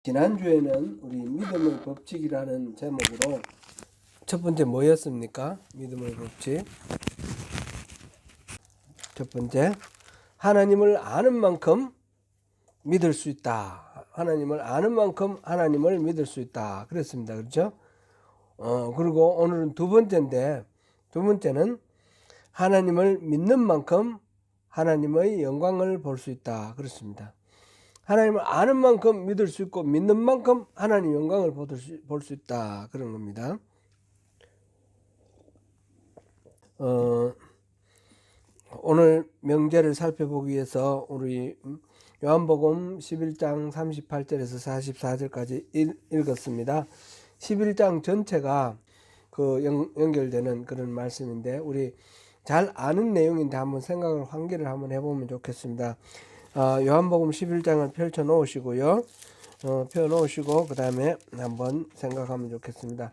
지난주에는 우리 믿음의 법칙이라는 제목으로 첫 번째 뭐였습니까? 믿음의 법칙. 첫 번째, 하나님을 아는 만큼 믿을 수 있다. 하나님을 아는 만큼 하나님을 믿을 수 있다. 그랬습니다. 그렇죠? 그리고 오늘은 두 번째는 하나님을 믿는 만큼 하나님의 영광을 볼 수 있다. 그렇습니다. 하나님을 아는 만큼 믿을 수 있고 믿는 만큼 하나님 영광을 볼 수 있다. 그런 겁니다. 오늘 명제를 살펴보기 위해서 우리 요한복음 11장 38절에서 44절까지 읽었습니다. 11장 전체가 그 연결되는 그런 말씀인데 우리 잘 아는 내용인데 한번 생각을 환기를 한번 해보면 좋겠습니다. 요한복음 11장을 펼쳐 놓으시고요. 펴놓으시고 그 다음에 한번 생각하면 좋겠습니다.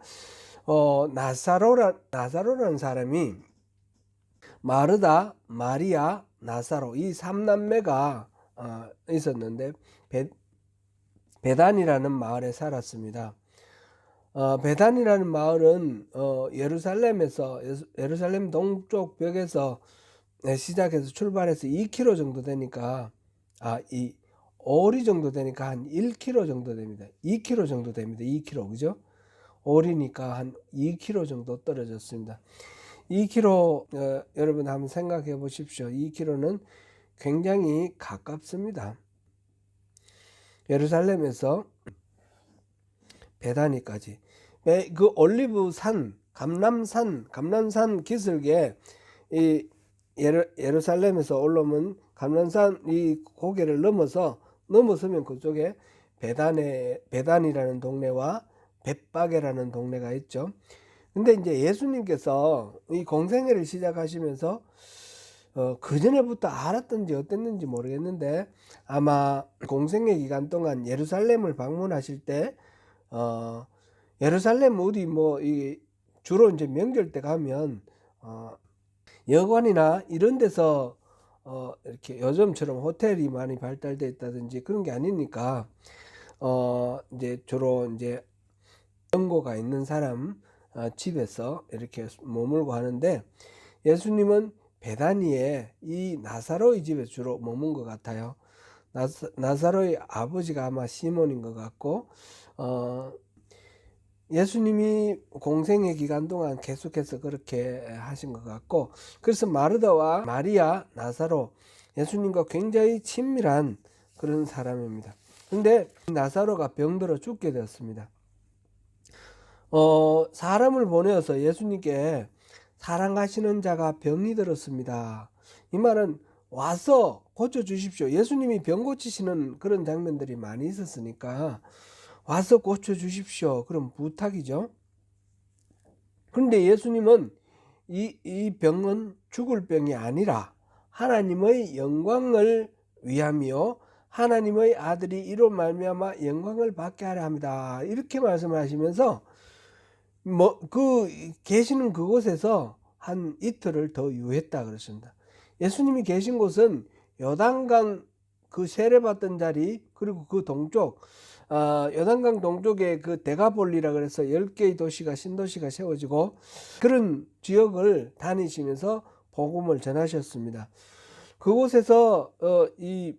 나사로라는 사람이 마르다, 마리아, 나사로 이 3남매가 있었는데 베단이라는 마을에 살았습니다. 베단이라는 마을은 예루살렘 동쪽 벽에서 시작해서 출발해서 2km 정도 되니까 이 오리 정도 되니까 한 1km 정도 됩니다. 2km 정도 됩니다. 2km 그죠? 오리니까 한 2km 정도 떨어졌습니다. 2km 여러분 한번 생각해 보십시오. 2km는 굉장히 가깝습니다. 예루살렘에서 베다니까지 그 올리브산 감람산 기슭에 이 예루살렘에서 올라오면 감람산 이 고개를 넘어서면 그쪽에 베단이라는 동네와 벳바게라는 동네가 있죠. 근데 이제 예수님께서 이 공생애를 시작하시면서 그전에부터 알았던지 어땠는지 모르겠는데 아마 공생애 기간 동안 예루살렘을 방문하실 때 예루살렘 어디 주로 이제 명절 때 가면 여관이나 이런 데서 이렇게 요즘처럼 호텔이 많이 발달돼 있다든지 그런 게 아니니까 이제 주로 이제 연고가 있는 사람 집에서 이렇게 머물고 하는데 예수님은 베다니에 이 나사로의 집에 주로 머문 것 같아요. 나사로의 아버지가 아마 시몬인 것 같고 예수님이 공생의 기간 동안 계속해서 그렇게 하신 것 같고 그래서 마르다와 마리아, 나사로 예수님과 굉장히 친밀한 그런 사람입니다. 근데 나사로가 병들어 죽게 되었습니다. 사람을 보내어서 예수님께 사랑하시는 자가 병이 들었습니다. 이 말은 와서 고쳐주십시오. 예수님이 병 고치시는 그런 장면들이 많이 있었으니까 와서 고쳐주십시오. 그런 부탁이죠. 그런데 예수님은 이 병은 죽을 병이 아니라 하나님의 영광을 위함이요 하나님의 아들이 이로 말미암아 영광을 받게 하려 합니다. 이렇게 말씀을 하시면서 계시는 그곳에서 한 이틀을 더 유했다 그랬습니다. 예수님이 계신 곳은 요단강 그 세례받던 자리 그리고 그 동쪽 요단강 동쪽에 그 데가볼리라 그래서 10개의 도시가 신도시가 세워지고 그런 지역을 다니시면서 복음을 전하셨습니다. 그곳에서 이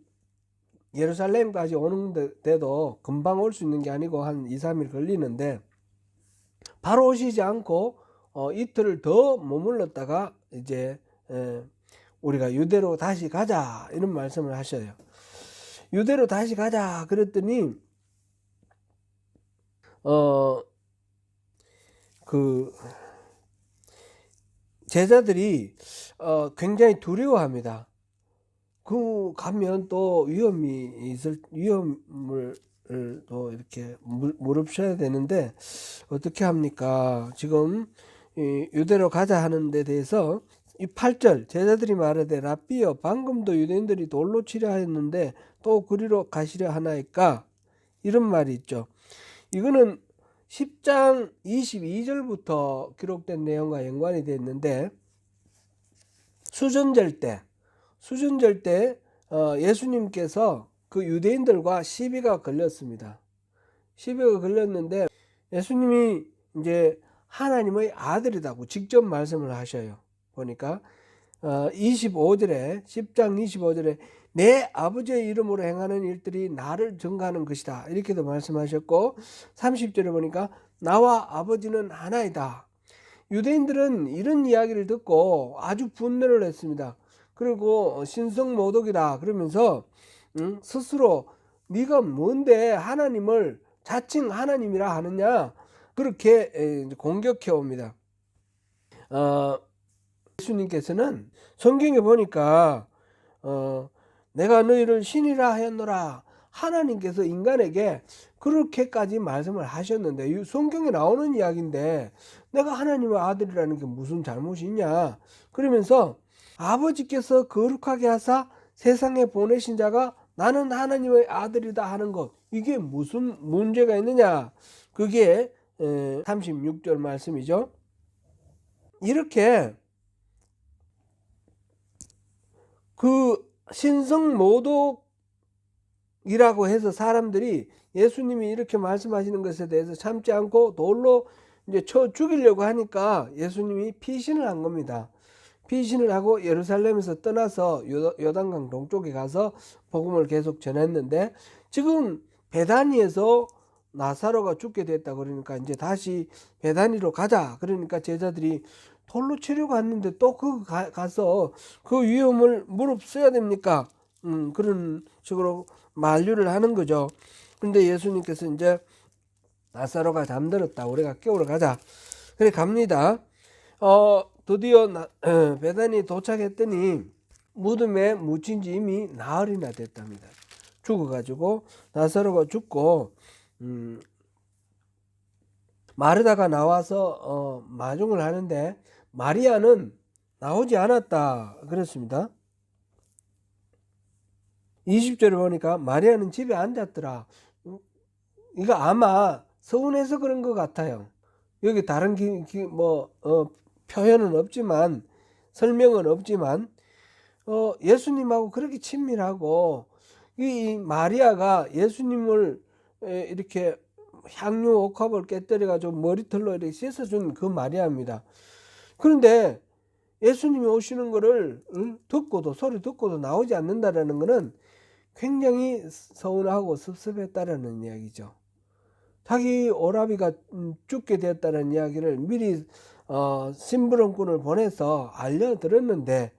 예루살렘까지 오는데도 금방 올 수 있는 게 아니고 한 2-3일 걸리는데 바로 오시지 않고 이틀을 더 머물렀다가 이제 우리가 유대로 다시 가자 이런 말씀을 하셔요. 유대로 다시 가자 그랬더니 그 제자들이 굉장히 두려워합니다. 그 가면 또 위험을 또 이렇게 무릅써야 되는데 어떻게 합니까? 지금 유대로 가자 하는 데 대해서 이 8절 제자들이 말하되 랍비여 방금도 유대인들이 돌로 치려 하였는데 또 그리로 가시려 하나이까? 이런 말이 있죠. 이거는 10장 22절부터 기록된 내용과 연관이 되어 있는데 수전절 때 예수님께서 그 유대인들과 시비가 걸렸습니다. 시비가 걸렸는데 예수님이 이제 하나님의 아들이라고 직접 말씀을 하셔요. 보니까 25절에 10장 25절에 내 아버지의 이름으로 행하는 일들이 나를 증거하는 것이다, 이렇게도 말씀하셨고 30절에 보니까 나와 아버지는 하나이다. 유대인들은 이런 이야기를 듣고 아주 분노를 했습니다. 그리고 신성모독이다 그러면서 스스로 네가 뭔데 하나님을 자칭 하나님이라 하느냐, 그렇게 공격해 옵니다. 예수님께서는 성경에 보니까 내가 너희를 신이라 하였노라, 하나님께서 인간에게 그렇게까지 말씀을 하셨는데, 성경에 나오는 이야기인데 내가 하나님의 아들이라는 게 무슨 잘못이 있냐, 그러면서 아버지께서 거룩하게 하사 세상에 보내신 자가 나는 하나님의 아들이다 하는 것, 이게 무슨 문제가 있느냐, 그게 36절 말씀이죠. 이렇게 그 신성모독이라고 해서 사람들이 예수님이 이렇게 말씀하시는 것에 대해서 참지 않고 돌로 이제 쳐 죽이려고 하니까 예수님이 피신을 한 겁니다. 피신을 하고 예루살렘에서 떠나서 요단강 동쪽에 가서 복음을 계속 전했는데, 지금 베다니에서 나사로가 죽게 됐다 그러니까 이제 다시 베다니로 가자 그러니까 제자들이 돌로 치려고 했는데 또 가서 그 위험을 무릅써야 됩니까? 그런 식으로 만류를 하는 거죠. 그런데 예수님께서 이제 나사로가 잠들었다, 우리가 깨우러 가자, 그래 갑니다. 드디어 베다니 도착했더니 무덤에 묻힌 지 이미 나흘이나 됐답니다. 죽어가지고 나사로가 죽고 마르다가 나와서 마중을 하는데 마리아는 나오지 않았다 그랬습니다. 20절에 보니까 마리아는 집에 앉았더라. 이거 아마 서운해서 그런 것 같아요. 여기 다른 표현은 없지만, 설명은 없지만 예수님하고 그렇게 친밀하고, 이 마리아가 예수님을 이렇게 향유 옥합을 깨뜨려 가지고 머리털로 이렇게 씻어준 그 마리아입니다. 그런데 예수님이 오시는 거를 소리 듣고도 나오지 않는다라는 것은 굉장히 서운하고 섭섭했다라는 이야기죠. 자기 오라비가 죽게 되었다는 이야기를 미리 심부름꾼을 보내서 알려드렸는데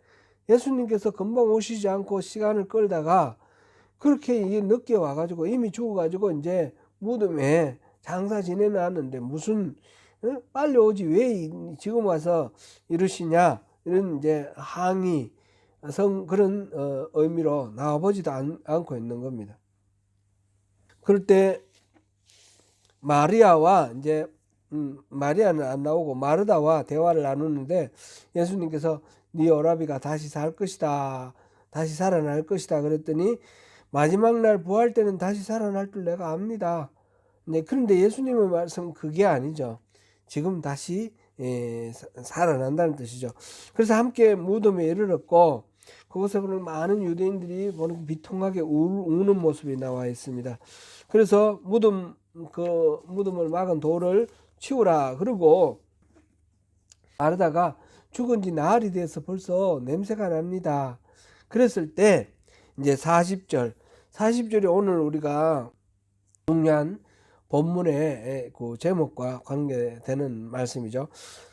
예수님께서 금방 오시지 않고 시간을 끌다가 그렇게 늦게 와가지고 이미 죽어가지고 이제 무덤에 장사 지내놨는데 무슨 빨리 오지 왜 지금 와서 이러시냐, 이런 이제 항의 그런 의미로 나와보지도 않고 있는 겁니다. 그럴 때 마리아와 이제 마리아는 안 나오고 마르다와 대화를 나누는데 예수님께서 네 오라비가 다시 살 것이다, 다시 살아날 것이다 그랬더니 마지막 날 부활 때는 다시 살아날 줄 내가 압니다. 네, 그런데 예수님의 말씀은 그게 아니죠. 지금 다시 살아난다는 뜻이죠. 그래서 함께 무덤에 이르렀고 그곳에 보는 많은 유대인들이 보는 비통하게 우는 모습이 나와 있습니다. 그래서 무덤을 막은 돌을 치우라 그러고 마르다가 죽은 지 나흘이 돼서 벌써 냄새가 납니다. 그랬을 때 이제 40절이 오늘 우리가 중요한 본문의 그 제목과 관계되는 말씀이죠.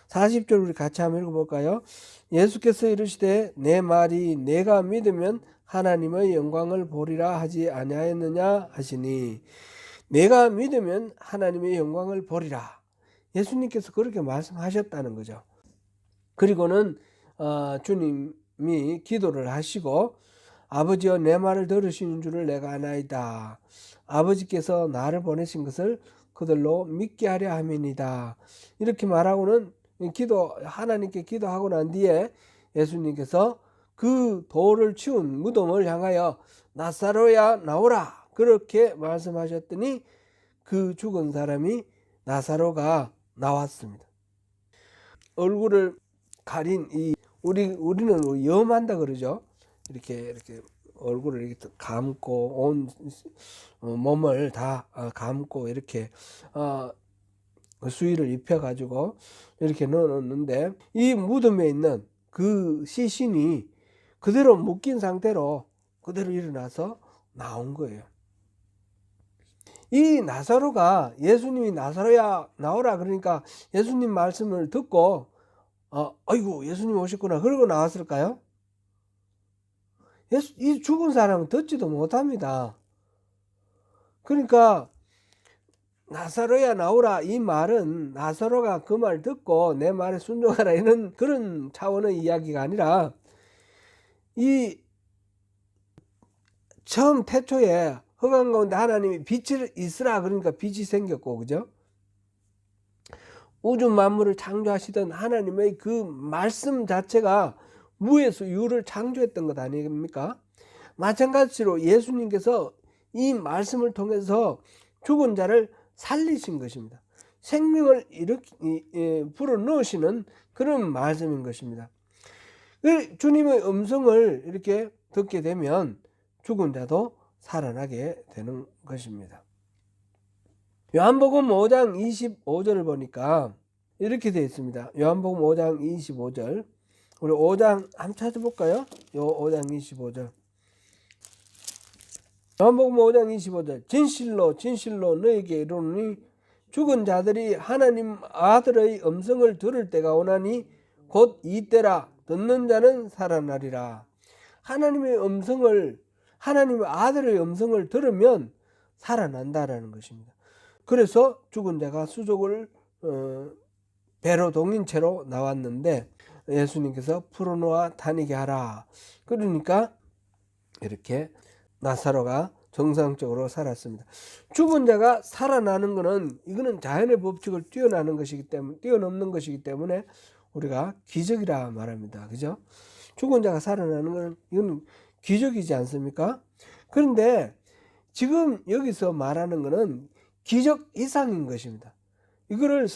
40절 우리 같이 한번 읽어볼까요? 예수께서 이르시되 내 말이 내가 믿으면 하나님의 영광을 보리라 하지 아니하였느냐 하시니, 내가 믿으면 하나님의 영광을 보리라. 예수님께서 그렇게 말씀하셨다는 거죠. 그리고는 주님이 기도를 하시고 아버지여 내 말을 들으시는 줄을 내가 아나이다. 아버지께서 나를 보내신 것을 그들로 믿게 하려 함이니이다. 이렇게 말하고는 하나님께 기도하고 난 뒤에 예수님께서 그 돌을 치운 무덤을 향하여 나사로야 나오라 그렇게 말씀하셨더니 그 죽은 사람이 나사로가 나왔습니다. 얼굴을 가린 우리는 염한다 그러죠. 이렇게 얼굴을 이렇게 감고 온 몸을 다 감고 이렇게 그 수의를 입혀가지고 이렇게 넣어놓는데, 이 무덤에 있는 그 시신이 그대로 묶인 상태로 그대로 일어나서 나온 거예요. 이 나사로가 예수님이 나사로야 나오라 그러니까 예수님 말씀을 듣고 아이고 예수님 오셨구나 그러고 나왔을까요? 이 죽은 사람은 듣지도 못합니다. 그러니까 나사로야 나오라 이 말은 나사로가 그 말 듣고 내 말에 순종하라 이런 그런 차원의 이야기가 아니라, 이 처음 태초에 흑암 가운데 하나님이 빛이 있으라 그러니까 빛이 생겼고, 그죠? 우주 만물을 창조하시던 하나님의 그 말씀 자체가 무에서 유를 창조했던 것 아닙니까? 마찬가지로 예수님께서 이 말씀을 통해서 죽은 자를 살리신 것입니다. 생명을 불어넣으시는 그런 말씀인 것입니다. 주님의 음성을 이렇게 듣게 되면 죽은 자도 살아나게 되는 것입니다. 요한복음 5장 25절을 보니까 이렇게 되어 있습니다. 요한복음 5장 25절. 우리 5장 한번 찾아볼까요? 요 5장 25절. 요한복음 5장 25절. 진실로 진실로 너에게 이르노니 죽은 자들이 하나님 아들의 음성을 들을 때가 오나니 곧 이때라. 듣는 자는 살아나리라. 하나님의 음성을, 하나님의 아들의 음성을 들으면 살아난다라는 것입니다. 그래서 죽은 자가 수족을 배로 동인 채로 나왔는데 예수님께서 풀어놓아 다니게 하라. 그러니까 이렇게 나사로가 정상적으로 살았습니다. 죽은 자가 살아나는 것은 이거는 자연의 법칙을 뛰어넘는 것이기 때문에 우리가 기적이라 말합니다. 그죠? 죽은 자가 살아나는 것은 이건 기적이지 않습니까? 그런데 지금 여기서 말하는 것은 기적 이상인 것입니다. 이거를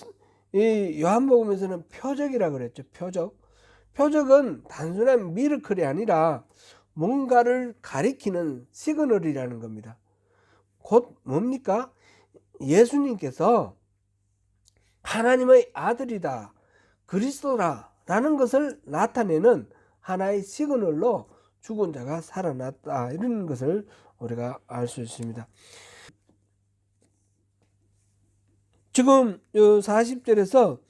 이 요한복음에서는 표적이라 그랬죠. 표적은 단순한 미러클이 아니라 뭔가를 가리키는 시그널이라는 겁니다. 곧 뭡니까? 예수님께서 하나님의 아들이다, 그리스도다 라는 것을 나타내는 하나의 시그널로 죽은 자가 살아났다, 이런 것을 우리가 알 수 있습니다. 지금 40절에서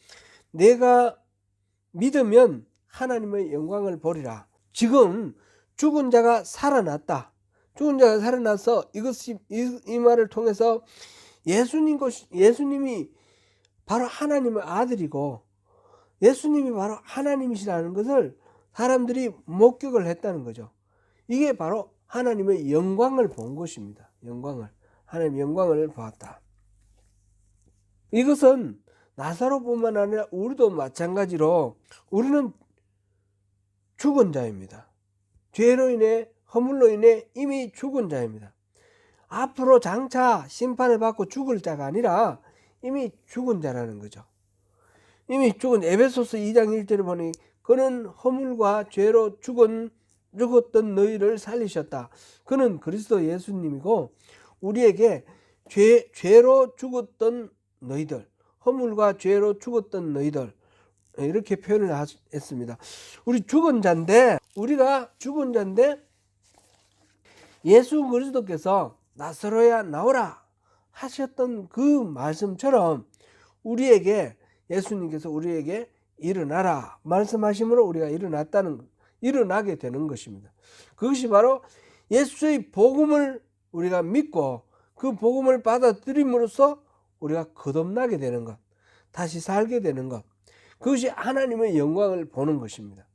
내가 믿으면 하나님의 영광을 보리라. 지금 죽은 자가 살아났다. 죽은 자가 살아나서 이 말을 통해서 예수님이 바로 하나님의 아들이고 예수님이 바로 하나님이시라는 것을 사람들이 목격을 했다는 거죠. 이게 바로 하나님의 영광을 본 것입니다. 하나님의 영광을 보았다. 이것은 나사로뿐만 아니라 우리도 마찬가지로 우리는 죽은 자입니다. 죄로 인해, 허물로 인해 이미 죽은 자입니다. 앞으로 장차 심판을 받고 죽을 자가 아니라 이미 죽은 자라는 거죠. 이미 죽은, 에베소서 2장 1절에 보니 그는 허물과 죄로 죽었던 너희를 살리셨다. 그는 그리스도 예수님이고 우리에게 죄로 죽었던 너희들, 허물과 죄로 죽었던 너희들, 이렇게 표현을 했습니다. 우리가 죽은 자인데 예수 그리스도께서 나사로야 나오라 하셨던 그 말씀처럼 예수님께서 우리에게 일어나라 말씀하심으로 우리가 일어나게 되는 것입니다. 그것이 바로 예수의 복음을 우리가 믿고 그 복음을 받아들임으로써 우리가 거듭나게 되는 것, 다시 살게 되는 것, 그것이 하나님의 영광을 보는 것입니다.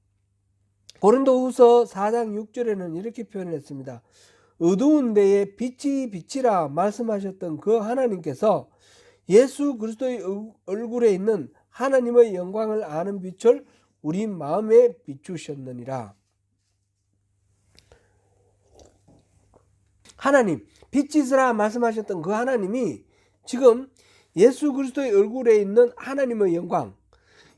고린도후서 4장 6절에는 이렇게 표현했습니다. 어두운 데에 빛이 비치라 말씀하셨던 그 하나님께서 예수 그리스도의 얼굴에 있는 하나님의 영광을 아는 빛을 우리 마음에 비추셨느니라. 하나님, 빛이 있으라 말씀하셨던 그 하나님이 지금 예수 그리스도의 얼굴에 있는 하나님의 영광,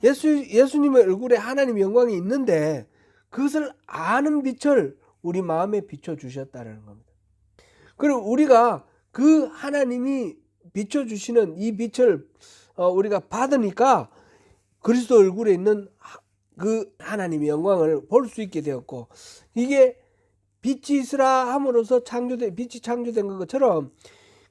예수님의 얼굴에 하나님의 영광이 있는데 그것을 아는 빛을 우리 마음에 비춰주셨다는 겁니다. 그리고 우리가 그 하나님이 비춰주시는 이 빛을 우리가 받으니까 그리스도 얼굴에 있는 그 하나님의 영광을 볼 수 있게 되었고, 이게 빛이 있으라 함으로써 빛이 창조된 것처럼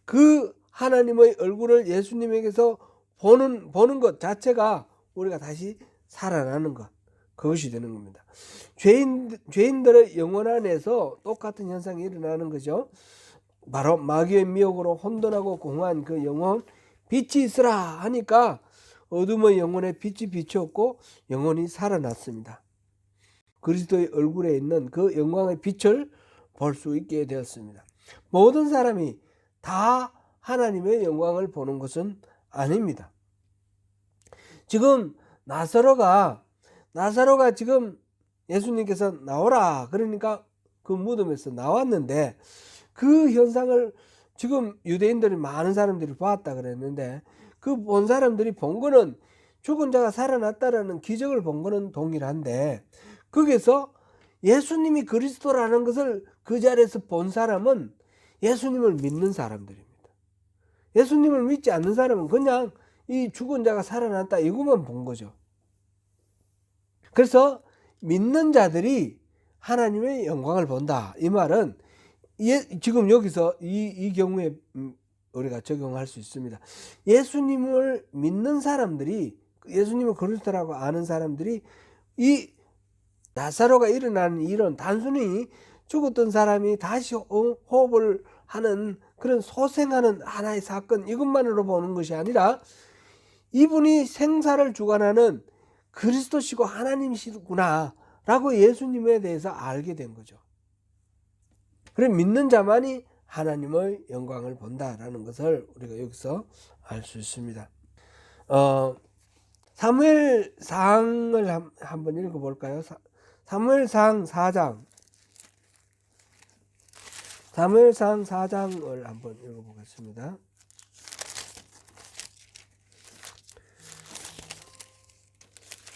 그 하나님의 얼굴을 예수님에게서 보는 것 자체가 우리가 다시 살아나는 것, 그것이 되는 겁니다. 죄인들의 영혼 안에서 똑같은 현상이 일어나는 거죠. 바로 마귀의 미혹으로 혼돈하고 공허한 그 영혼, 빛이 있으라 하니까 어둠의 영혼에 빛이 비추었고 영혼이 살아났습니다. 그리스도의 얼굴에 있는 그 영광의 빛을 볼 수 있게 되었습니다. 모든 사람이 다 하나님의 영광을 보는 것은 아닙니다. 지금 나사로가 지금 예수님께서 나오라 그러니까 그 무덤에서 나왔는데, 그 현상을 지금 유대인들이 많은 사람들이 봤다 그랬는데, 그 본 사람들이 본 거는 죽은 자가 살아났다라는 기적을 본 거는 동일한데, 거기서 예수님이 그리스도라는 것을 그 자리에서 본 사람은 예수님을 믿는 사람들입니다. 예수님을 믿지 않는 사람은 그냥 이 죽은 자가 살아났다 이것만 본 거죠. 그래서 믿는 자들이 하나님의 영광을 본다, 이 말은 지금 여기서 이 경우에 우리가 적용할 수 있습니다. 예수님을 믿는 사람들이, 예수님을 그리스도라고 아는 사람들이 이 나사로가 일어나는 일은 단순히 죽었던 사람이 다시 호흡을 하는 그런 소생하는 하나의 사건, 이것만으로 보는 것이 아니라 이분이 생사를 주관하는 그리스도시고 하나님이시구나 라고 예수님에 대해서 알게 된 거죠. 그래 믿는 자만이 하나님의 영광을 본다라는 것을 우리가 여기서 알 수 있습니다. 사무엘상을 한번 읽어볼까요? 사무엘상 4장. 사무엘상 4장을 한번 읽어보겠습니다.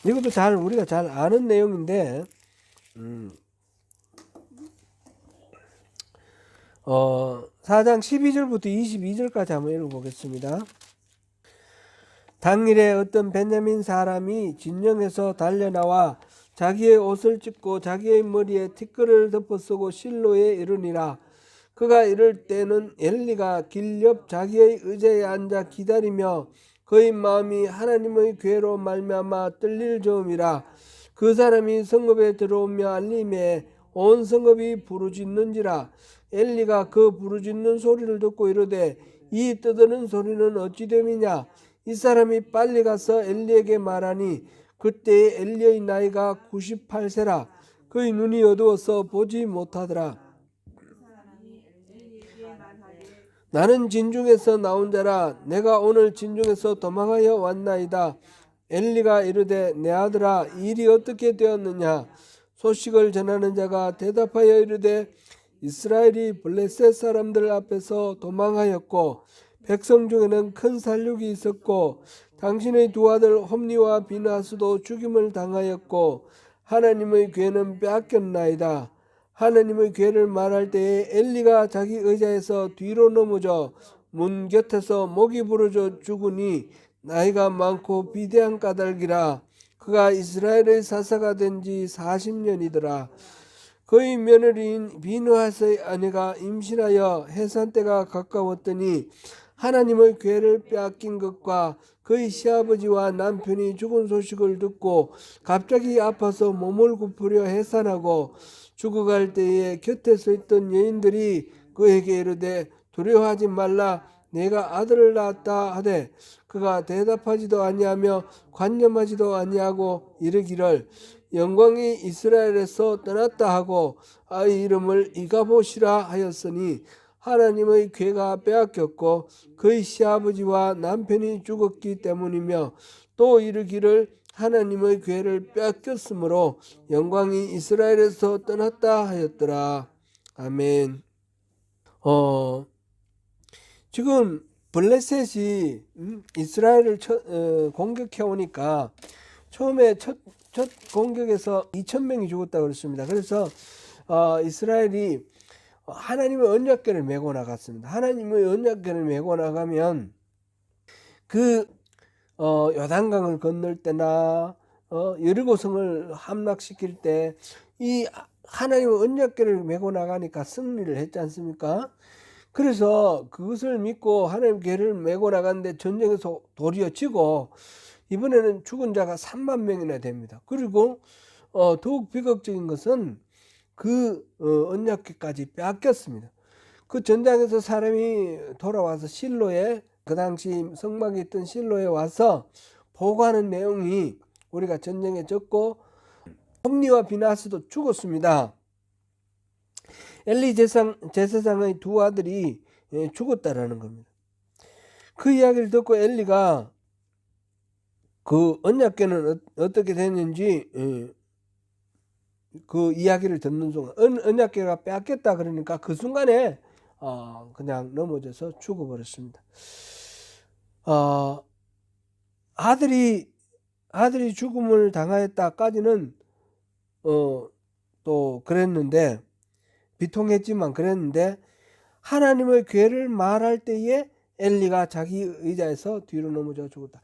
이것도 우리가 잘 아는 내용인데, 4장 12절부터 22절까지 한번 읽어보겠습니다. 당일에 어떤 베냐민 사람이 진영에서 달려나와 자기의 옷을 찢고 자기의 머리에 티끌을 덮어 쓰고 실로에 이르니라. 그가 이럴 때는 엘리가 길 옆 자기의 의자에 앉아 기다리며 그의 마음이 하나님의 괴로 말미암아 떨릴 저음이라. 그 사람이 성읍에 들어오며 알림에 온 성읍이 부르짖는지라. 엘리가 그 부르짖는 소리를 듣고 이르되 이 떠드는 소리는 어찌 됨이냐. 이 사람이 빨리 가서 엘리에게 말하니 그때에 엘리의 나이가 98세라. 그의 눈이 어두워서 보지 못하더라. 나는 진중에서 나온 자라. 내가 오늘 진중에서 도망하여 왔나이다. 엘리가 이르되 내 아들아, 일이 어떻게 되었느냐. 소식을 전하는 자가 대답하여 이르되 이스라엘이 블레셋 사람들 앞에서 도망하였고 백성 중에는 큰 살육이 있었고 당신의 두 아들 홈니와 비나스도 죽임을 당하였고 하나님의 괴는 빼앗겼나이다. 하나님의 괴를 말할 때에 엘리가 자기 의자에서 뒤로 넘어져 문 곁에서 목이 부러져 죽으니 나이가 많고 비대한 까닭이라. 그가 이스라엘의 사사가 된 지 40년이더라. 그의 며느리인 비누하스의 아내가 임신하여 해산 때가 가까웠더니 하나님의 괴를 빼앗긴 것과 그의 시아버지와 남편이 죽은 소식을 듣고 갑자기 아파서 몸을 굽으려 해산하고 죽어갈 때에 곁에 서 있던 여인들이 그에게 이르되 두려워하지 말라, 내가 아들을 낳았다 하되 그가 대답하지도 아니하며 관념하지도 아니하고 이르기를 영광이 이스라엘에서 떠났다 하고 아이 이름을 이가봇이라 하였으니 하나님의 괴가 빼앗겼고 그의 시아버지와 남편이 죽었기 때문이며 또 이르기를 하나님의 괴를 빼앗겼으므로 영광이 이스라엘에서 떠났다 하였더라. 아멘. 지금 블레셋이 이스라엘을 공격해 오니까 처음에 첫 공격에서 2,000명이 죽었다고 그랬습니다. 그래서 이스라엘이 하나님의 언약궤를 메고 나갔습니다. 하나님의 언약궤를 메고 나가면 그 요단강을 건널 때나 여리고성을 함락시킬 때 이 하나님의 언약궤를 메고 나가니까 승리를 했지 않습니까? 그래서 그것을 믿고 하나님 궤를 메고 나갔는데 전쟁에서 도리어 지고 이번에는 죽은 자가 3만 명이나 됩니다. 그리고 더욱 비극적인 것은 그 언약궤까지 빼앗겼습니다. 그 전장에서 사람이 돌아와서 실로에, 그 당시 성막에 있던 실로에 와서 보고하는 내용이 우리가 전쟁에 졌고 홈리와 비나스도 죽었습니다. 엘리 제사장의 두 아들이 죽었다라는 겁니다. 그 이야기를 듣고 엘리가 그 언약궤는 어떻게 됐는지 그 이야기를 듣는 순간 언약궤가 빼앗겼다 그러니까 그 순간에 그냥 넘어져서 죽어버렸습니다. 아들이 죽음을 당하였다까지는 또 그랬는데, 비통했지만 그랬는데, 하나님의 궤를 말할 때에 엘리가 자기 의자에서 뒤로 넘어져 죽었다.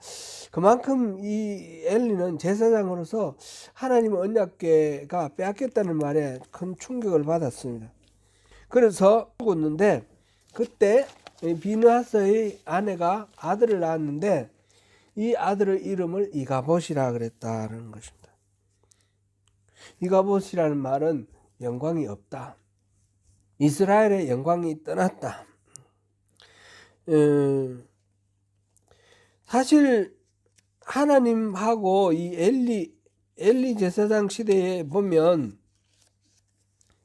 그만큼 이 엘리는 제사장으로서 하나님의 언약궤가 빼앗겼다는 말에 큰 충격을 받았습니다. 그래서 죽었는데, 그때 비느하스의 아내가 아들을 낳았는데 이 아들의 이름을 이가봇이라 그랬다는 것입니다. 이가봇이라는 말은 영광이 없다, 이스라엘의 영광이 떠났다. 사실 하나님하고 이 엘리 제사장 시대에 보면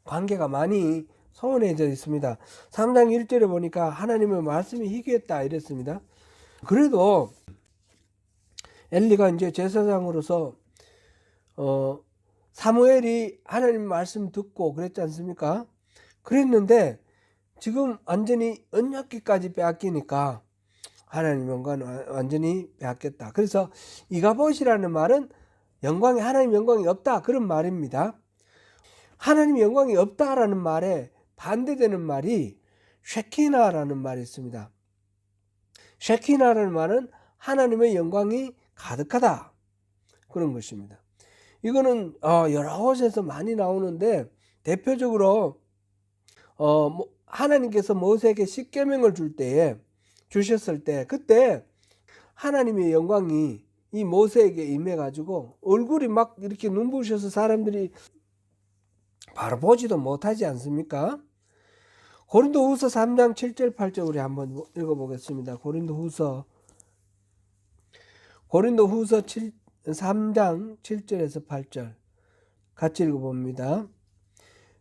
관계가 많이 소원해져 있습니다. 3장 1절에 보니까 하나님의 말씀이 희귀했다 이랬습니다. 그래도 엘리가 이제 제사장으로서 사무엘이 하나님 말씀 듣고 그랬지 않습니까? 그랬는데 지금 완전히 언약궤까지 빼앗기니까 하나님 영광 완전히 빼앗겼다. 그래서 이가봇이라는 말은 하나님 영광이 없다 그런 말입니다. 하나님 영광이 없다라는 말에 반대되는 말이 쉐키나라는 말이 있습니다. 쉐키나라는 말은 하나님의 영광이 가득하다 그런 것입니다. 이거는 여러 곳에서 많이 나오는데 대표적으로 하나님께서 모세에게 십계명을 주셨을 때 그때 하나님의 영광이 이 모세에게 임해가지고 얼굴이 막 이렇게 눈부셔서 사람들이 바로 보지도 못하지 않습니까? 고린도후서 3장 7절 8절 우리 한번 읽어보겠습니다. 고린도후서 3장 7절에서 8절 같이 읽어봅니다.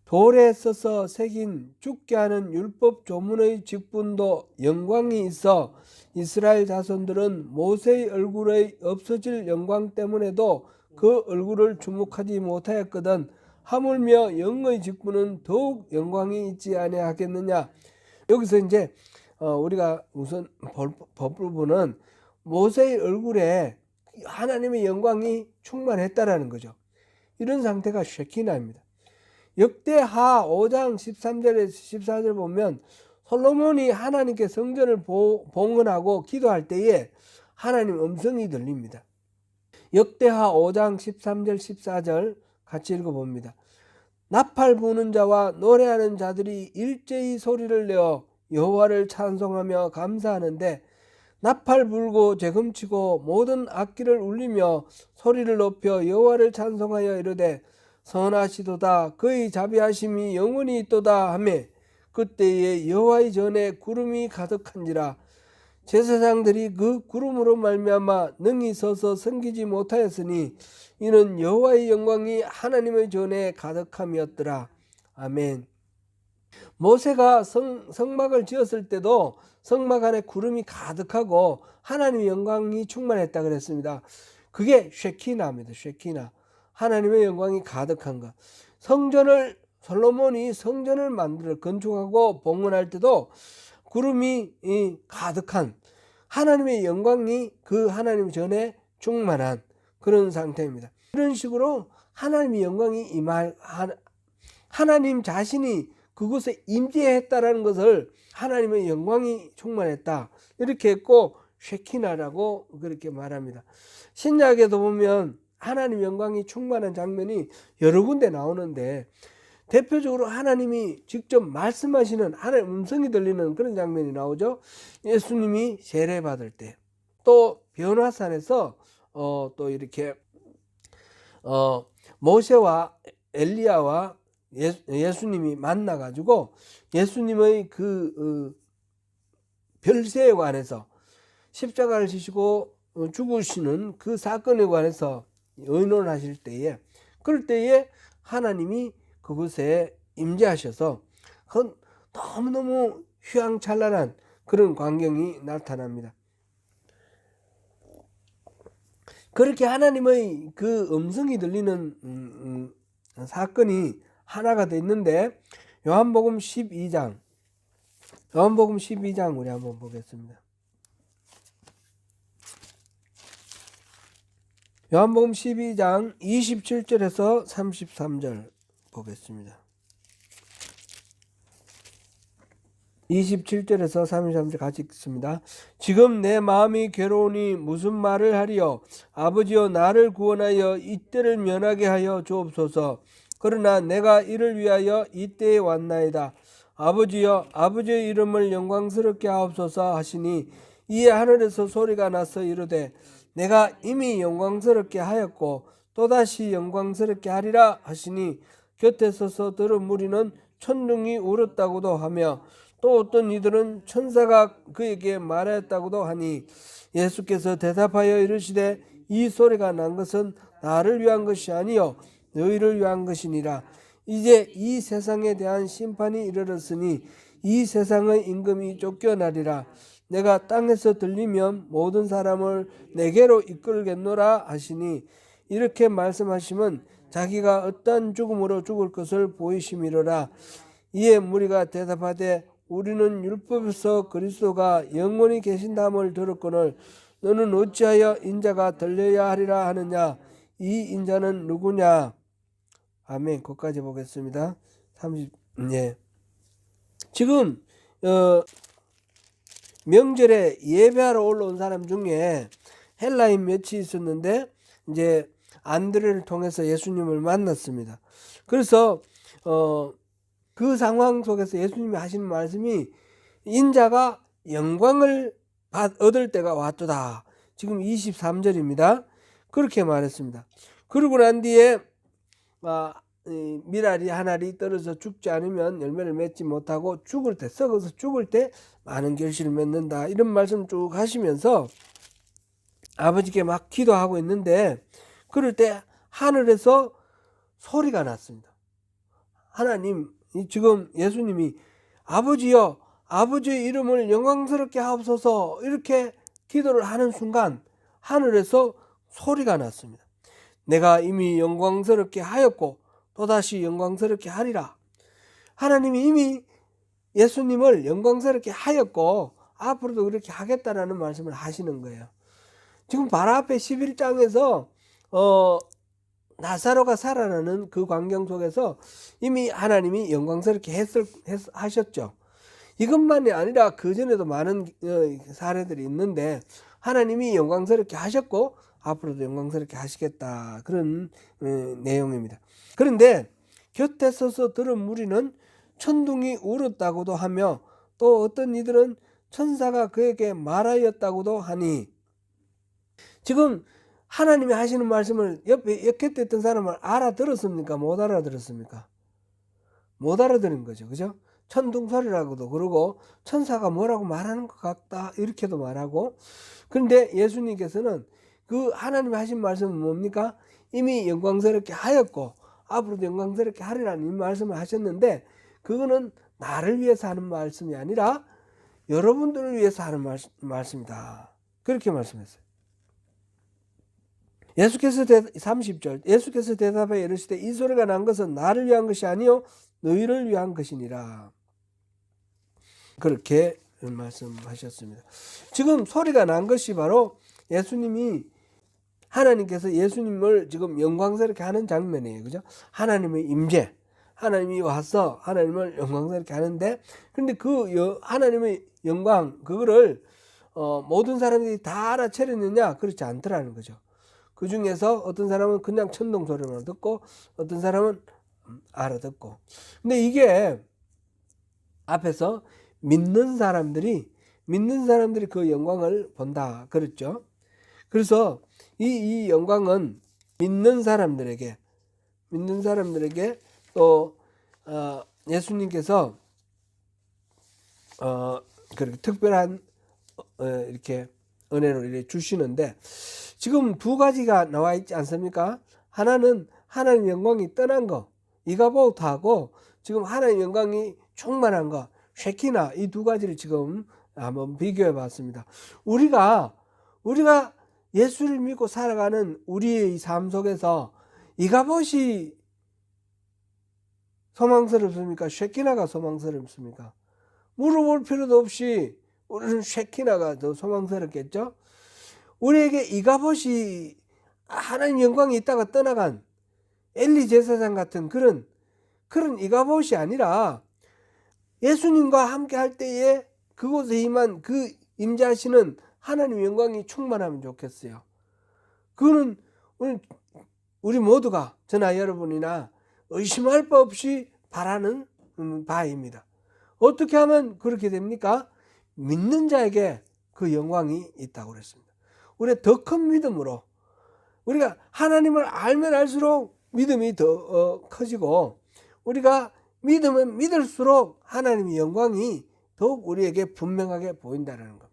돌에 써서 새긴 죽게 하는 율법 조문의 직분도 영광이 있어 이스라엘 자손들은 모세의 얼굴의 없어질 영광 때문에도 그 얼굴을 주목하지 못하였거든 하물며 영의 직분은 더욱 영광이 있지 아니하겠느냐. 여기서 이제 우리가 우선 볼 부분은 모세의 얼굴에 하나님의 영광이 충만했다라는 거죠. 이런 상태가 쉐키나입니다. 역대하 5장 13절에서 14절 보면 솔로몬이 하나님께 성전을 봉헌하고 기도할 때에 하나님 음성이 들립니다. 역대하 5장 13절 14절 같이 읽어봅니다. 나팔 부는 자와 노래하는 자들이 일제히 소리를 내어 여호와를 찬송하며 감사하는데 나팔 불고 재금치고 모든 악기를 울리며 소리를 높여 여호와를 찬송하여 이르되 선하시도다 그의 자비하심이 영원히 있도다 하매 그때에 여호와의 전에 구름이 가득한지라 제사장들이 그 구름으로 말미암아 능히 서서 섬기지 못하였으니 이는 여호와의 영광이 하나님의 전에 가득함이었더라. 아멘. 모세가 성막을 지었을 때도 성막 안에 구름이 가득하고 하나님의 영광이 충만했다 그랬습니다. 그게 쉐키나입니다. 쉐키나. 하나님의 영광이 가득한 것. 솔로몬이 성전을 만들어 건축하고 봉헌할 때도 구름이 가득한 하나님의 영광이 그 하나님 전에 충만한 그런 상태입니다. 이런 식으로 하나님의 영광이 하나님 자신이 그곳에 임재했다라는 것을 하나님의 영광이 충만했다 이렇게 했고 쉐키나라고 그렇게 말합니다. 신약에도 보면 하나님 영광이 충만한 장면이 여러 군데 나오는데 대표적으로 하나님이 직접 말씀하시는 하나님 음성이 들리는 그런 장면이 나오죠. 예수님이 세례 받을 때, 또 변화산에서 또 이렇게 모세와 엘리야와 예수님이 만나 가지고 예수님의 그 별세에 관해서 십자가를 지시고 죽으시는 그 사건에 관해서 의논하실 때에, 그럴 때에 하나님이 그곳에 임재하셔서 너무너무 휘황찬란한 그런 광경이 나타납니다. 그렇게 하나님의 그 음성이 들리는 사건이 하나가 돼 있는데, 요한복음 12장 우리 한번 보겠습니다. 요한복음 12장 27절에서 33절 보겠습니다. 27절에서 33절 같이 읽습니다. 지금 내 마음이 괴로우니 무슨 말을 하리요? 아버지여, 나를 구원하여 이때를 면하게 하여 주옵소서. 그러나 내가 이를 위하여 이때에 왔나이다. 아버지여, 아버지의 이름을 영광스럽게 하옵소서 하시니, 이에 하늘에서 소리가 나서 이르되, 내가 이미 영광스럽게 하였고 또다시 영광스럽게 하리라 하시니, 곁에 서서 들은 무리는 천둥이 울었다고도 하며 또 어떤 이들은 천사가 그에게 말하였다고도 하니, 예수께서 대답하여 이르시되, 이 소리가 난 것은 나를 위한 것이 아니요 너희를 위한 것이니라. 이제 이 세상에 대한 심판이 이르렀으니 이 세상의 임금이 쫓겨나리라. 내가 땅에서 들리면 모든 사람을 내게로 이끌겠노라 하시니, 이렇게 말씀하시면 자기가 어떠한 죽음으로 죽을 것을 보이심이로라. 이에 무리가 대답하되, 우리는 율법에서 그리스도가 영원히 계신다함을 들었거늘 너는 어찌하여 인자가 들려야 하리라 하느냐? 이 인자는 누구냐? 아멘. 거기까지 보겠습니다. 30. 지금 명절에 예배하러 올라온 사람 중에 헬라인 몇이 있었는데, 이제 안드레를 통해서 예수님을 만났습니다. 그래서 그 상황 속에서 예수님이 하시는 말씀이, 인자가 영광을 얻을 때가 왔도다. 지금 23절입니다. 그렇게 말했습니다. 그러고 난 뒤에 미랄이 한 알이 떨어져 죽지 않으면 열매를 맺지 못하고 죽을 때, 썩어서 죽을 때 많은 결실을 맺는다. 이런 말씀 쭉 하시면서 아버지께 막 기도하고 있는데, 그럴 때 하늘에서 소리가 났습니다. 하나님, 지금 예수님이 아버지여, 아버지의 이름을 영광스럽게 하옵소서 이렇게 기도를 하는 순간 하늘에서 소리가 났습니다. 내가 이미 영광스럽게 하였고 또다시 영광스럽게 하리라. 하나님이 이미 예수님을 영광스럽게 하였고 앞으로도 그렇게 하겠다라는 말씀을 하시는 거예요. 지금 바로 앞에 11장에서 나사로가 살아나는 그 광경 속에서 이미 하나님이 영광스럽게 하셨죠. 이것만이 아니라 그 전에도 많은 사례들이 있는데, 하나님이 영광스럽게 하셨고 앞으로도 영광스럽게 하시겠다, 그런 내용입니다. 그런데 곁에 서서 들은 무리는 천둥이 울었다고도 하며 또 어떤 이들은 천사가 그에게 말하였다고도 하니, 지금 하나님이 하시는 말씀을 옆에 곁에 있던 사람을 알아들었습니까? 못 알아들었습니까? 못 알아들은 거죠. 그죠? 천둥 소리라고도 그러고 천사가 뭐라고 말하는 것 같다 이렇게도 말하고. 그런데 예수님께서는 그 하나님이 하신 말씀은 뭡니까? 이미 영광스럽게 하였고 앞으로도 영광스럽게 하리라는 이 말씀을 하셨는데, 그거는 나를 위해서 하는 말씀이 아니라 여러분들을 위해서 하는 말씀이다. 그렇게 말씀했어요. 30절 예수께서 대답하여 이르시되, 이 소리가 난 것은 나를 위한 것이 아니요 너희를 위한 것이니라. 그렇게 말씀하셨습니다. 지금 소리가 난 것이 바로 하나님께서 예수님을 지금 영광스럽게 하는 장면이에요. 그죠? 하나님의 임재, 하나님이 와서 하나님을 영광스럽게 하는데, 근데 그 하나님의 영광 그거를 모든 사람들이 다 알아차렸느냐? 그렇지 않더라는 거죠. 그 중에서 어떤 사람은 그냥 천둥 소리만 듣고 어떤 사람은 알아듣고. 근데 이게 앞에서 믿는 사람들이 그 영광을 본다 그랬죠. 그래서 이 영광은 믿는 사람들에게 또 예수님께서 그렇게 특별한 이렇게 은혜를 이렇게 주시는데, 지금 두 가지가 나와 있지 않습니까? 하나는 하나님 영광이 떠난 거, 이가보트하고 지금 하나님 영광이 충만한 거, 쉐키나, 이 두 가지를 지금 한번 비교해 봤습니다. 우리가 예수를 믿고 살아가는 우리의 삶 속에서 이가봇이 소망스럽습니까? 쉐키나가 소망스럽습니까? 물어볼 필요도 없이 우리는 쉐키나가 더 소망스럽겠죠? 우리에게 이가봇이 하나님 영광이 있다가 떠나간 엘리 제사장 같은 그런 이가봇이 아니라 예수님과 함께 할 때에 그곳에 임한 그 임재하시는 하나님 영광이 충만하면 좋겠어요. 그거는 우리 모두가, 저나 여러분이나 의심할 바 없이 바라는 바입니다. 어떻게 하면 그렇게 됩니까? 믿는 자에게 그 영광이 있다고 그랬습니다. 우리가 더 큰 믿음으로, 우리가 하나님을 알면 알수록 믿음이 더 커지고, 우리가 믿으면 믿을수록 하나님의 영광이 더욱 우리에게 분명하게 보인다는 겁니다.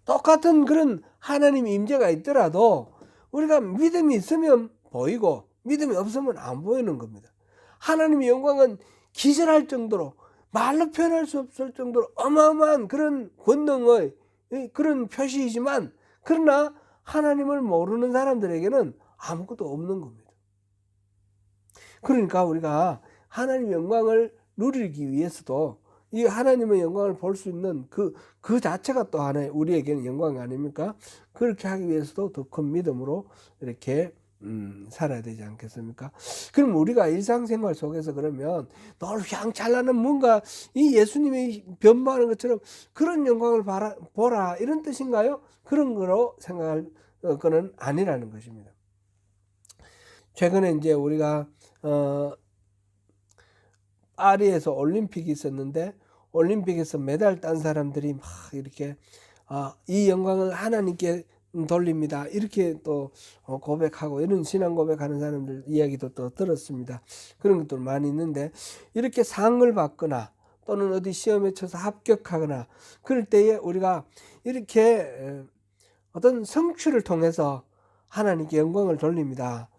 똑같은 그런 하나님의 임재가 있더라도 우리가 믿음이 있으면 보이고 믿음이 없으면 안 보이는 겁니다. 하나님의 영광은 기절할 정도로, 말로 표현할 수 없을 정도로 어마어마한 그런 권능의 그런 표시이지만, 그러나 하나님을 모르는 사람들에게는 아무것도 없는 겁니다. 그러니까 우리가 하나님의 영광을 누리기 위해서도 이 하나님의 영광을 볼 수 있는 그 자체가 또 하나의 우리에게는 영광이 아닙니까? 그렇게 하기 위해서도 더 큰 믿음으로 이렇게 살아야 되지 않겠습니까? 그럼 우리가 일상생활 속에서 그러면 늘 휘황찬란한 뭔가 이 예수님이 변모하는 것처럼 그런 영광을 보라, 이런 뜻인가요? 그런 거로 생각할 거는 아니라는 것입니다. 최근에 이제 우리가 파리에서 올림픽이 있었는데, 올림픽에서 메달 딴 사람들이 막 이렇게 이 영광을 하나님께 돌립니다, 이렇게 또 고백하고, 이런 신앙 고백하는 사람들 이야기도 또 들었습니다. 그런 것도 많이 있는데, 이렇게 상을 받거나 또는 어디 시험에 쳐서 합격하거나 그럴 때에 우리가 이렇게 어떤 성취를 통해서 하나님께 영광을 돌립니다,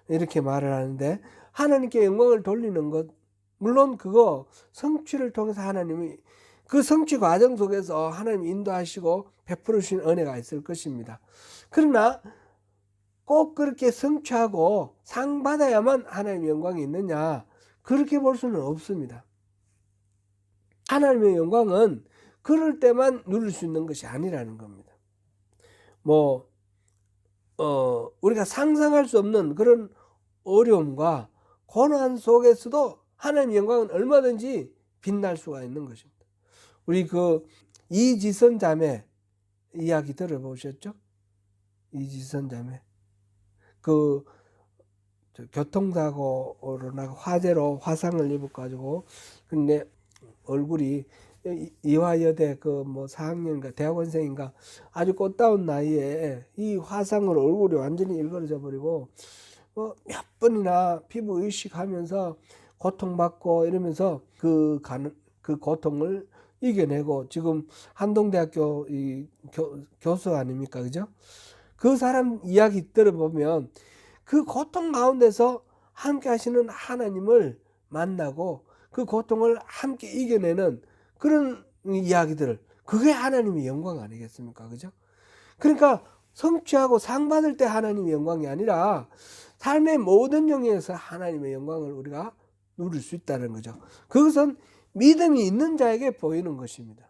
이렇게 말을 하는데, 하나님께 영광을 돌리는 것, 물론 그거 성취를 통해서 하나님이 그 성취 과정 속에서 하나님이 인도하시고 베풀어 주신 은혜가 있을 것입니다. 그러나 꼭 그렇게 성취하고 상 받아야만 하나님의 영광이 있느냐, 그렇게 볼 수는 없습니다. 하나님의 영광은 그럴 때만 누릴 수 있는 것이 아니라는 겁니다. 우리가 상상할 수 없는 그런 어려움과 고난 속에서도 하나님의 영광은 얼마든지 빛날 수가 있는 것입니다. 우리 이지선 자매 이야기 들어보셨죠? 이지선 자매 교통사고로 나가 화재로 화상을 입어가지고, 근데 얼굴이 이화여대 4학년인가 대학원생인가 아주 꽃다운 나이에 이 화상으로 얼굴이 완전히 일그러져 버리고 몇 번이나 피부 의식하면서 고통받고 이러면서 그 고통을 이겨내고 지금 한동대학교 교수 아닙니까? 그죠? 그 사람 이야기 들어보면 그 고통 가운데서 함께 하시는 하나님을 만나고 그 고통을 함께 이겨내는 그런 이야기들을, 그게 하나님의 영광 아니겠습니까? 그죠? 그러니까 성취하고 상 받을 때 하나님의 영광이 아니라 삶의 모든 영역에서 하나님의 영광을 우리가 누릴 수 있다는 거죠. 그것은 믿음이 있는 자에게 보이는 것입니다.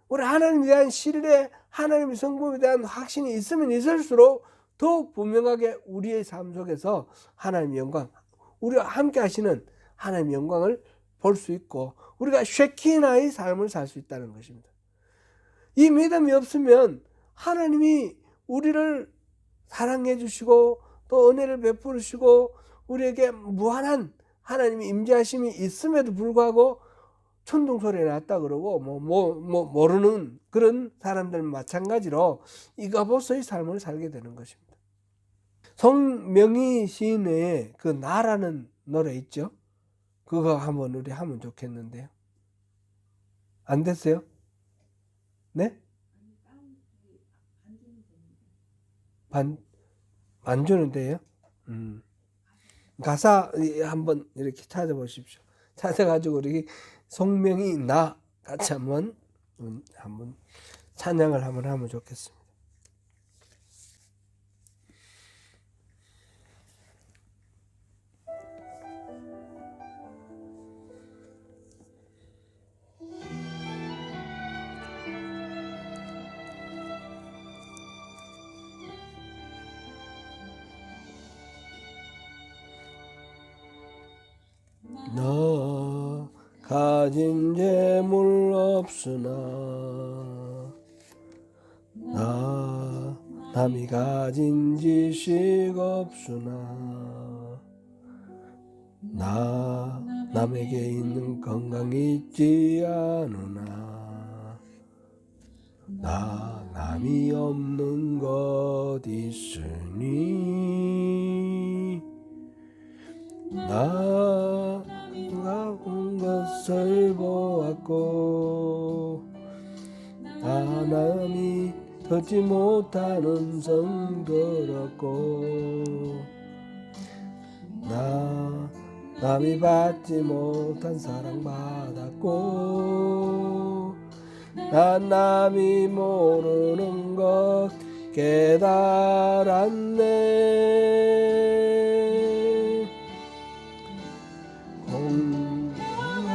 우리 하나님에 대한 신뢰, 하나님의 성품에 대한 확신이 있으면 있을수록 더욱 분명하게 우리의 삶 속에서 하나님의 영광, 우리와 함께 하시는 하나님의 영광을 볼 수 있고 우리가 쉐키나의 삶을 살 수 있다는 것입니다. 이 믿음이 없으면 하나님이 우리를 사랑해 주시고 또 은혜를 베푸시고 우리에게 무한한 하나님의 임재하심이 있음에도 불구하고 천둥소리 났다 그러고 모르는 그런 사람들 마찬가지로 이가보스의 삶을 살게 되는 것입니다. 송명희 시인의 그 나라는 노래 있죠? 그거 한번 우리 하면 좋겠는데요. 안 됐어요? 네? 반주는데요. 가사 한번 이렇게 찾아보십시오. 찾아가지고 우리 송명이 나 같이 한번 찬양을 한번 하면 좋겠습니다. 나 가진 재물 없으나 나 남이 가진 지식 없으나 나 남에게 있는 건강 있지 않으나 나 남이 없는 것 있으니 나 가본 것을 보았고 나 남이 듣지 못한 음성 들었고 나 남이 받지 못한 사랑 받았고 나 남이 모르는 것 깨달았네.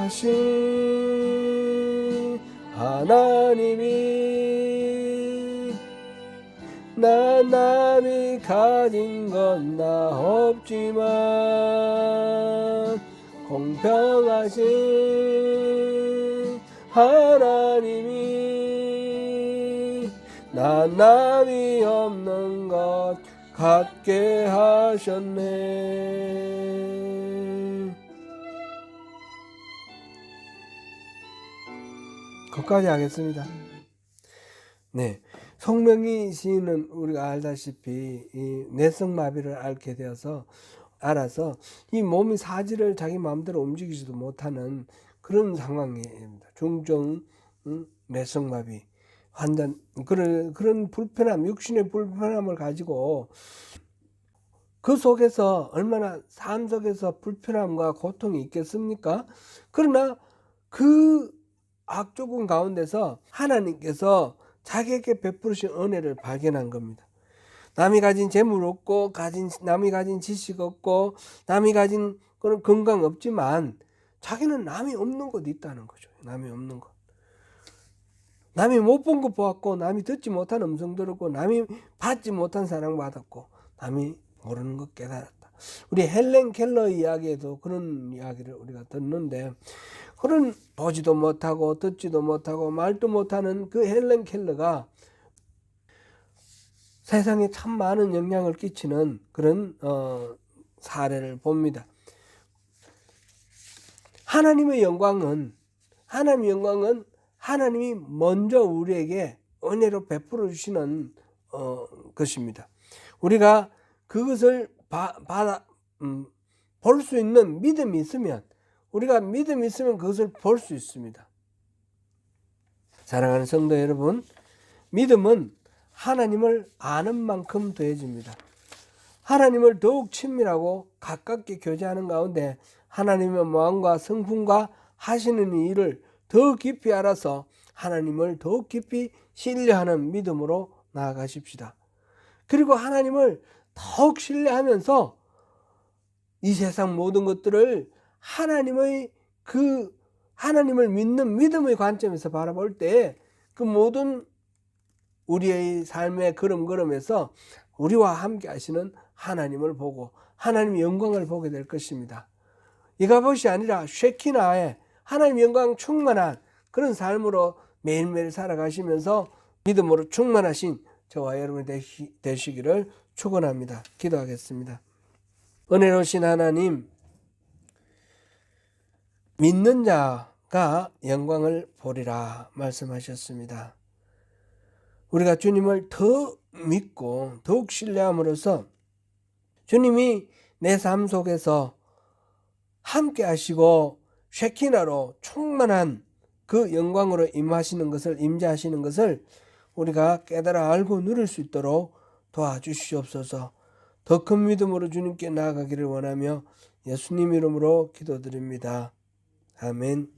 공하신 하나님이 나 남이 가진 건 나 없지만 공평하신 하나님이 나 남이 없는 것 갖게 하셨네. 거기까지 하겠습니다. 네, 송명희 시인은 우리가 알다시피 이 뇌성마비를 앓게 되어서 알아서 이 몸이 사지를 자기 마음대로 움직이지도 못하는 그런 상황입니다. 중증 뇌성마비 환자 그런 불편함, 육신의 불편함을 가지고 그 속에서 얼마나 삶 속에서 불편함과 고통이 있겠습니까? 그러나 그 악조건 가운데서 하나님께서 자기에게 베푸신 은혜를 발견한 겁니다. 남이 가진 재물 없고 남이 가진 지식 없고 남이 가진 그런 건강 없지만 자기는 남이 없는 것 있다는 거죠. 남이 없는 것. 남이 못 본 것 보았고 남이 듣지 못한 음성 들었고 남이 받지 못한 사랑 받았고 남이 모르는 것 깨달았다. 우리 헬렌 켈러 이야기에도 그런 이야기를 우리가 듣는데 그런 보지도 못하고 듣지도 못하고 말도 못하는 그 헬렌 켈러가 세상에 참 많은 영향을 끼치는 그런 사례를 봅니다. 하나님의 영광은 하나님이 먼저 우리에게 은혜로 베풀어 주시는 것입니다. 우리가 그것을 볼 수 있는 믿음이 있으면 우리가 믿음이 있으면 그것을 볼 수 있습니다. 사랑하는 성도 여러분, 믿음은 하나님을 아는 만큼 더해집니다. 하나님을 더욱 친밀하고 가깝게 교제하는 가운데 하나님의 마음과 성품과 하시는 일을 더 깊이 알아서 하나님을 더욱 깊이 신뢰하는 믿음으로 나아가십시다. 그리고 하나님을 더욱 신뢰하면서 이 세상 모든 것들을 하나님을 믿는 믿음의 관점에서 바라볼 때 그 모든 우리의 삶의 걸음걸음에서 우리와 함께 하시는 하나님을 보고 하나님의 영광을 보게 될 것입니다. 이가봇이 아니라 쉐키나의 하나님 영광 충만한 그런 삶으로 매일매일 살아가시면서 믿음으로 충만하신 저와 여러분이 되시기를 축원합니다. 기도하겠습니다. 은혜로우신 하나님, 믿는 자가 영광을 보리라 말씀하셨습니다. 우리가 주님을 더 믿고 더욱 신뢰함으로써 주님이 내 삶 속에서 함께 하시고 쉐키나로 충만한 그 영광으로 임재하시는 것을 우리가 깨달아 알고 누릴 수 있도록 도와주시옵소서. 더 큰 믿음으로 주님께 나아가기를 원하며 예수님 이름으로 기도드립니다. 아멘.